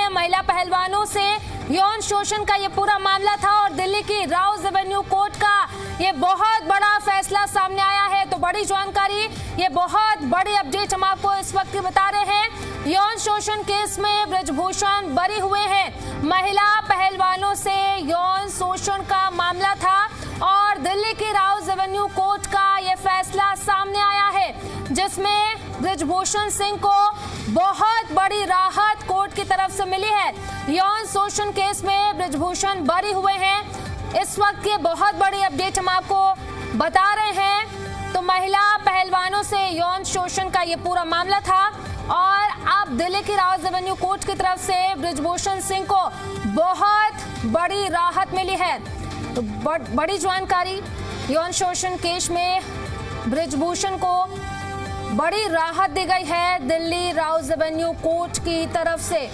महिला पहलवानों से यौन शोषण का ये पूरा मामला था और दिल्ली की राउज एवेन्यू कोर्ट का ये बहुत बड़ा फैसला सामने आया है। तो बड़ी जानकारी, ये बहुत बड़ी अपडेट हम आपको इस वक्त बता रहे हैं। यौन शोषण केस में ब्रजभूषण बरी हुए हैं। महिला पहलवानों से यौन शोषण का मामला था और दिल्ली की राउज एवेन्यू कोर्ट का ये फैसला सामने आया है, जिसमें ब्रजभूषण सिंह को बहुत बड़ी राहत कोर्ट की तरफ से मिली है। यौन शोषण केस में ब्रजभूषण बरी हुए हैं। इस वक्त ये बहुत बड़ी अपडेट हम आपको बता रहे हैं। तो महिला पहलवानों से यौन शोषण का ये पूरा मामला था और अब दिल्ली की राउज एवेन्यू कोर्ट की तरफ से ब्रजभूषण सिंह को बहुत बड़ी राहत मिली है। तो बड़ी जानकारी, यौन शोषण केस में ब्रजभूषण को बड़ी राहत दी गई है दिल्ली राउज एवेन्यू कोर्ट की तरफ से।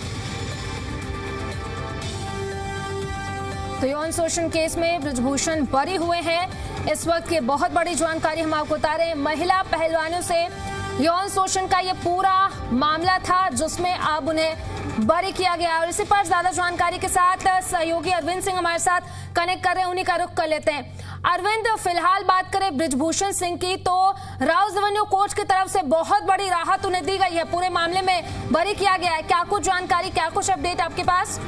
तो यौन शोषण केस में ब्रजभूषण बरी हुए हैं। इस वक्त की बहुत बड़ी जानकारी हम आपको बता रहे हैं। महिला पहलवानों से यौन शोषण का ये पूरा मामला था, जिसमें अब उन्हें बरी किया गया। और इसी पर ज्यादा जानकारी के साथ सहयोगी अरविंद सिंह हमारे साथ कनेक्ट कर रहे हैं, उन्हीं का रुख कर लेते हैं। अरविंद, फिलहाल बात करें ब्रजभूषण सिंह की, तो राउज एवेन्यू कोर्ट की तरफ से बहुत बड़ी राहत उन्हें दी गई है, पूरे मामले में बरी किया गया है। क्या कुछ जानकारी, क्या कुछ अपडेट आपके पास?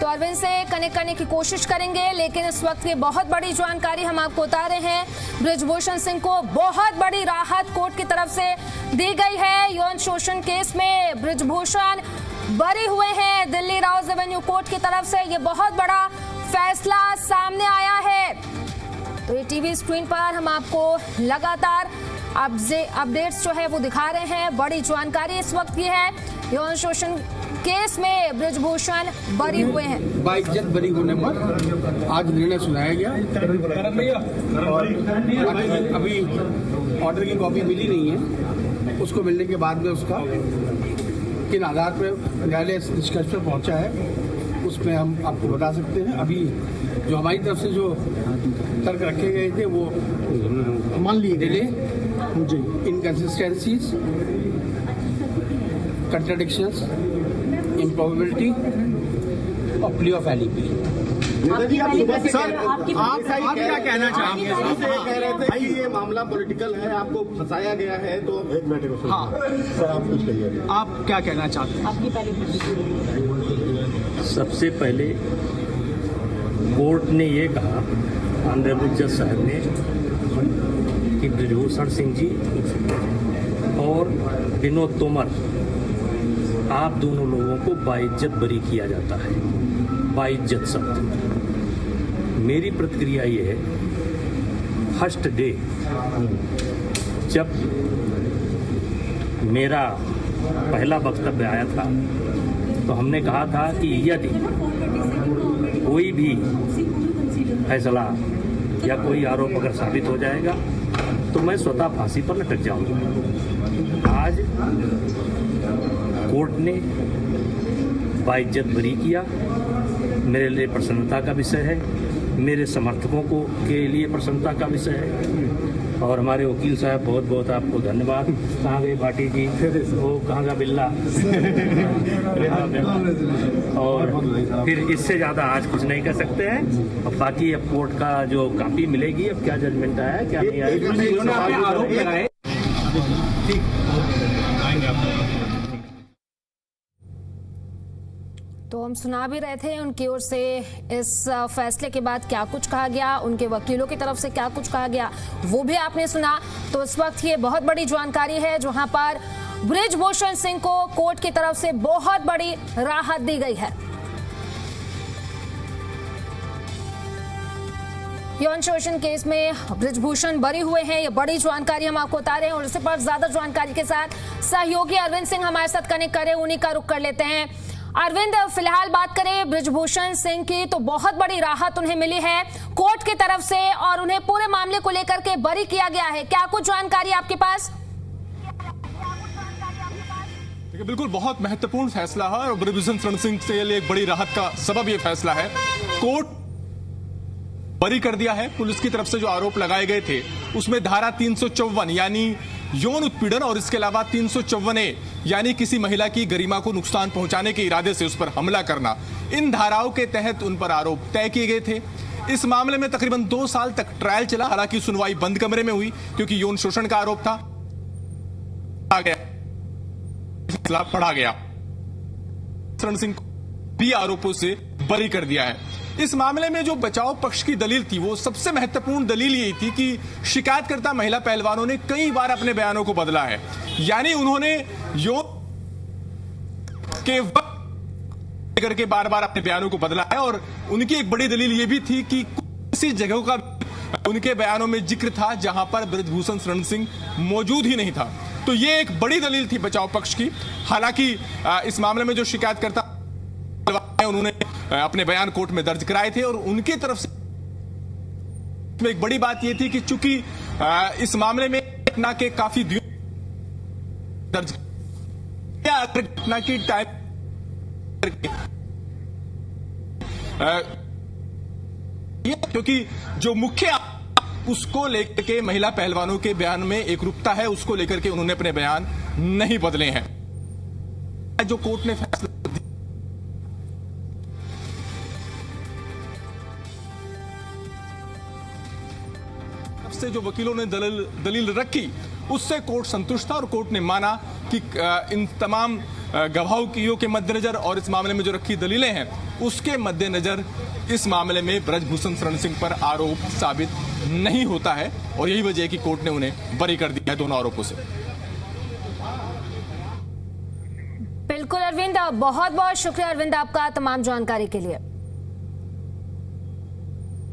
तो अरविंद से कनेक्ट करने की कोशिश करेंगे, लेकिन इस वक्त की बहुत बड़ी जानकारी हम आपको बता रहे हैं। ब्रजभूषण सिंह को बहुत बड़ी राहत कोर्ट की तरफ से दी गई है। यौन शोषण केस में ब्रजभूषण बरी हुए हैं दिल्ली राउज एवेन्यू कोर्ट की तरफ से। ये बहुत बड़ा फैसला सामने आया है। तो ये टीवी स्क्रीन पर हम आपको लगातार अपडेट्स जो है वो दिखा रहे हैं। बड़ी जानकारी इस वक्त की है, यौन शोषण केस में ब्रजभूषण बरी हुए हैं। बाइज्जत बरी होने पर आज निर्णय सुनाया गया और अभी ऑर्डर की कॉपी मिली नहीं है। उसको मिलने के बाद में उसका किन आधार पर न्यायालय इस निष्कर्ष पर पहुंचा है, उसमें हम आपको बता सकते हैं। अभी जो हमारी तरफ से जो तर्क रखे गए थे वो मान लिए डिले, इनकंसिस्टेंसीज, कंट्राडिक्शंस, इम्प्रॉबेबिलिटी और प्ली ऑफ एलिबी। सर, आप क्या कहना चाहेंगे? कह रहे थे कि ये मामला पॉलिटिकल है, आपको फंसाया गया है, तो एक मिनट। हाँ सर, आप कुछ कहिए। आप क्या कहना चाहते हैं? आपकी सबसे पहले कोर्ट ने ये कहा, ऑनरेबल जज साहब ने, कि ब्रजभूषण सिंह जी और विनोद तोमर, आप दोनों लोगों को बाइज्जत बरी किया जाता है। बाइज्जत शब्द, मेरी प्रतिक्रिया ये है, फर्स्ट डे जब मेरा पहला वक्तव्य आया था तो हमने कहा था कि यदि कोई भी फैसला या कोई आरोप अगर साबित हो जाएगा तो मैं स्वतः फांसी पर लटक जाऊंगा। आज कोर्ट ने बाइज्जत बरी किया, मेरे लिए प्रसन्नता का विषय है, मेरे समर्थकों को के लिए प्रसन्नता का विषय है। और हमारे वकील साहब, बहुत बहुत आपको धन्यवाद। कहाँ गए भाटी जी, वो कहाँ का बिल्ला और फिर इससे ज़्यादा आज कुछ नहीं कर सकते हैं। अब बाकी अब कोर्ट का जो कॉपी मिलेगी, अब क्या जजमेंट आया क्या नहीं आया। तो हम सुना भी रहे थे उनकी ओर से इस फैसले के बाद क्या कुछ कहा गया, उनके वकीलों की तरफ से क्या कुछ कहा गया, वो भी आपने सुना। तो इस वक्त ये बहुत बड़ी जानकारी है, जहां पर ब्रजभूषण सिंह को कोर्ट की तरफ से बहुत बड़ी राहत दी गई है। यौन शोषण केस में ब्रजभूषण बरी हुए हैं, ये बड़ी जानकारी हम आपको बता रहे हैं। और इस पर ज्यादा जानकारी के साथ सहयोगी अरविंद सिंह हमारे साथ कनेक्ट करे, उन्हीं का रुख कर लेते हैं। अरविंद, फिलहाल बात करें ब्रजभूषण सिंह की, तो बहुत बड़ी राहत उन्हें मिली है कोर्ट की तरफ से और उन्हें पूरे मामले को लेकर के बरी किया गया है। क्या कुछ जानकारी आपके पास? देखिए, बिल्कुल बहुत महत्वपूर्ण फैसला है और ब्रजभूषण सिंह के लिए एक बड़ी राहत का सबब ये फैसला है। कोर्ट बरी कर दिया है। पुलिस की तरफ से जो आरोप लगाए गए थे उसमें धारा 354 यानी यौन उत्पीड़न और इसके अलावा 354A यानी किसी महिला की गरिमा को नुकसान पहुंचाने के इरादे से उस पर हमला करना, इन धाराओं के तहत उन पर आरोप तय किए गए थे। इस मामले में तकरीबन 2 साल तक ट्रायल चला, हालांकि सुनवाई बंद कमरे में हुई क्योंकि यौन शोषण का आरोप था। पढ़ा गया शरण सिंह को भी आरोपों से बरी कर दिया है। इस मामले में जो बचाव पक्ष की दलील थी वो सबसे महत्वपूर्ण दलील यही थी कि शिकायतकर्ता महिला पहलवानों ने कई बार अपने बयानों को बदला है, यानी उन्होंने यौन के वक्त करके बार-बार अपने बयानों को बदला है। और उनकी एक बड़ी दलील ये भी थी कि किसी जगहों का उनके बयानों में जिक्र था जहां पर ब्रजभूषण शरण सिंह मौजूद ही नहीं था। तो ये एक बड़ी दलील थी बचाव पक्ष की। हालांकि इस मामले में जो शिकायतकर्ता उन्होंने अपने बयान कोर्ट में दर्ज कराए थे और उनकी तरफ से एक बड़ी बात यह थी कि चूंकि इस मामले में घटना के काफी दर्ज घटना की टाइप क्योंकि जो मुख्य उसको लेकर के महिला पहलवानों के बयान में एकरूपता है, उसको लेकर के उन्होंने अपने बयान नहीं बदले हैं। जो कोर्ट ने फैसला से जो वकीलों ने दलील रखी उससे कोर्ट संतुष्ट था और कोर्ट ने माना कि इन तमाम गवाहों के मद्देनजर और इस मामले में जो रखी दलीलें हैं उसके मद्देनजर इस मामले में ब्रजभूषण शरण सिंह पर आरोप साबित नहीं होता है और यही वजह है कि कोर्ट ने उन्हें बरी कर दिया है दोनों आरोपों से। बिल्कुल अरविंद, बहुत बहुत शुक्रिया अरविंद आपका तमाम जानकारी के लिए।